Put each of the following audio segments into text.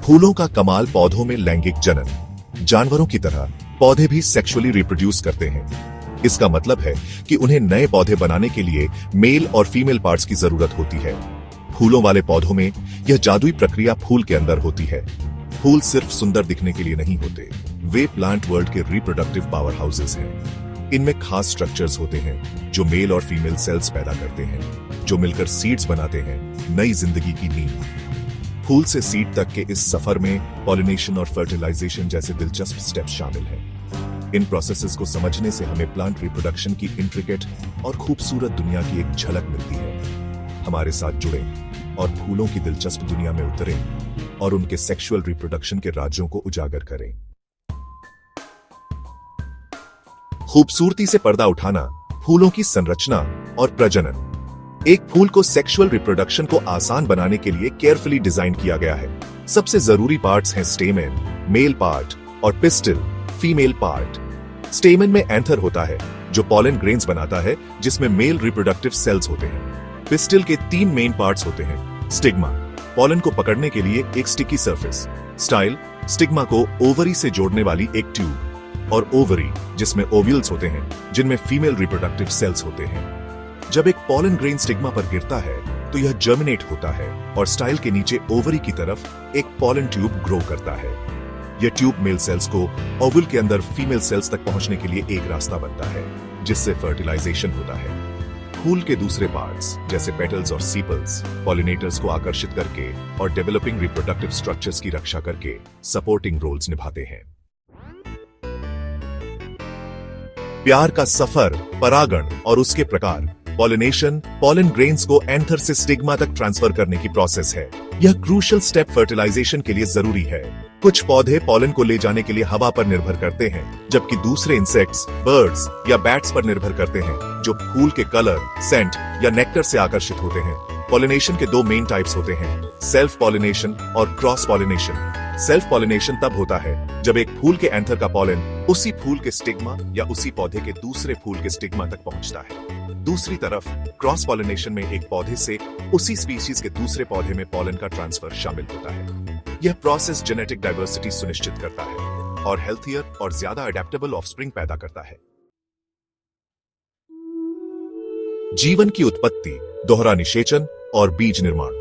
फूलों का कमाल पौधों में लैंगिक जनन। जानवरों की तरह पौधे भी सेक्सुअली रिप्रोड्यूस करते हैं। इसका मतलब है कि उन्हें नए पौधे बनाने के लिए मेल और फीमेल पार्ट्स की जरूरत होती है। फूलों वाले पौधों में यह जादुई प्रक्रिया फूल के अंदर होती है। फूल सिर्फ सुंदर दिखने के लिए नहीं होते, वे प्लांट वर्ल्ड के रिप्रोडक्टिव पावर हाउसेस हैं। इनमें खास स्ट्रक्चर्स होते हैं जो मेल और फीमेल सेल्स पैदा करते हैं, जो मिलकर सीड्स बनाते हैं, नई जिंदगी की नींव। फूल से सीड तक के इस सफर में पॉलिनेशन और फर्टिलाइजेशन जैसे दिलचस्प स्टेप्स शामिल हैं। इन प्रोसेसेस को समझने से हमें प्लांट रिप्रोडक्शन की इंट्रिकेट और खूबसूरत दुनिया की एक झलक मिलती है। हमारे साथ जुड़ें और फूलों की दिलचस्प दुनिया में उतरें और उनके सेक्सुअल रिप्रोडक्शन के राज्यों को उजागर करें। खूबसूरती से पर्दा उठाना, फूलों की संरचना और प्रजनन। एक फूल को सेक्सुअल रिप्रोडक्शन को आसान बनाने के लिए केयरफुली डिजाइन किया गया है। सबसे जरूरी पार्ट्स हैं स्टेमेन, मेल पार्ट, और पिस्टिल, फीमेल पार्ट। स्टेमेन में एंथर होता है जो पॉलन ग्रेन्स बनाता है, जिसमें मेल रिप्रोडक्टिव सेल्स होते हैं। पिस्टिल के 3 मेन पार्ट्स होते हैं। स्टिग्मा, पॉलन को पकड़ने के लिए एक स्टिकी सरफेस। स्टाइल, स्टिग्मा को ओवरी से जोड़ने वाली एक ट्यूब। और ओवरी, जिसमें ओव्यूल्स होते हैं जिनमें फीमेल रिप्रोडक्टिव सेल्स होते हैं। जब एक पॉलन ग्रेन स्टिग्मा पर गिरता है तो यह जर्मिनेट होता है और स्टाइल के नीचे ओवरी की तरफ एक पॉलन ट्यूब ग्रो करता है। यह ट्यूब मेल सेल्स को ओव्यूल के अंदर फीमेल सेल्स तक पहुंचने के लिए एक रास्ता बनता है, जिससे फर्टिलाइजेशन होता है। फूल के दूसरे पार्ट्स जैसे पेटल्स और सीपल्स पॉलिनेटर्स को आकर्षित करके और डेवलपिंग रिप्रोडक्टिव स्ट्रक्चर्स की रक्षा करके सपोर्टिंग रोल्स निभाते हैं। प्यार का सफर, परागण और उसके प्रकार। पॉलिनेशन पॉलन ग्रेन्स को एंथर से स्टिग्मा तक ट्रांसफर करने की प्रोसेस है। यह क्रूशियल स्टेप फर्टिलाइजेशन के लिए जरूरी है। कुछ पौधे पॉलन को ले जाने के लिए हवा पर निर्भर करते हैं, जबकि दूसरे इंसेक्ट्स, बर्ड्स या बैट्स पर निर्भर करते हैं, जो फूल के कलर, सेंट या नेक्टर से आकर्षित होते हैं। पॉलिनेशन के 2 मेन टाइप्स होते हैं, सेल्फ पॉलिनेशन और क्रॉस पॉलिनेशन। सेल्फ पॉलिनेशन तब होता है जब एक फूल के एंथर का पॉलन उसी फूल के स्टिग्मा या उसी पौधे के दूसरे फूल के स्टिग्मा तक पहुंचता है। दूसरी तरफ क्रॉस पॉलिनेशन में एक पौधे से उसी स्पीशीज के दूसरे पौधे में पॉलन का ट्रांसफर शामिल होता है। यह प्रोसेस जेनेटिक डाइवर्सिटी सुनिश्चित करता है और हेल्थियर और ज्यादा अडेप्टेबल ऑफस्प्रिंग पैदा करता है। जीवन की उत्पत्ति, दोहरा निषेचन और बीज निर्माण।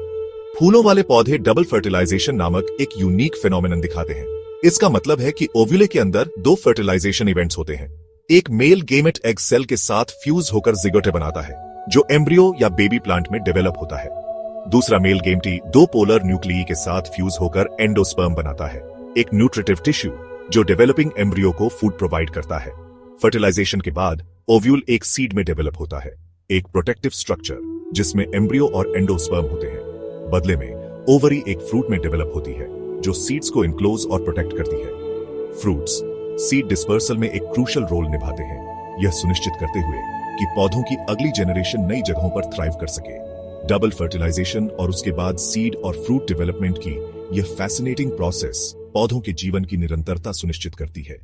फूलों वाले पौधे डबल फर्टिलाइजेशन नामक एक यूनिक फिनोमेनन दिखाते हैं। इसका मतलब है कि ओव्यूले के अंदर 2 फर्टिलाइजेशन इवेंट्स होते हैं। एक मेल गेमेट एग सेल के साथ फ्यूज होकर जिगोटे बनाता है, जो एम्ब्रियो या बेबी प्लांट में डेवलप होता है। दूसरा मेल गेमटी 2 पोलर न्यूक्लिई के साथ फ्यूज होकर एंडोस्पर्म बनाता है, एक न्यूट्रिटिव टिश्यू जो डेवलपिंग एम्ब्रियो को फूड प्रोवाइड करता है। फर्टिलाइजेशन के बाद ओव्यूल एक सीड में डेवलप होता है, एक प्रोटेक्टिव स्ट्रक्चर जिसमें एम्ब्रियो और एंडोस्पर्म होते हैं। बदले में ओवरी एक फ्रूट में डेवलप होती है, जो सीड्स को इनक्लोज और प्रोटेक्ट करती है। फ्रूट्स सीड डिस्पर्सल में एक क्रूशियल रोल निभाते हैं, यह सुनिश्चित करते हुए कि पौधों की अगली जनरेशन नई जगहों पर थ्राइव कर सके। डबल फर्टिलाइजेशन और उसके बाद सीड और फ्रूट डेवलपमेंट की यह फैसिनेटिंग प्रोसेस पौधों के जीवन की निरंतरता सुनिश्चित करती है।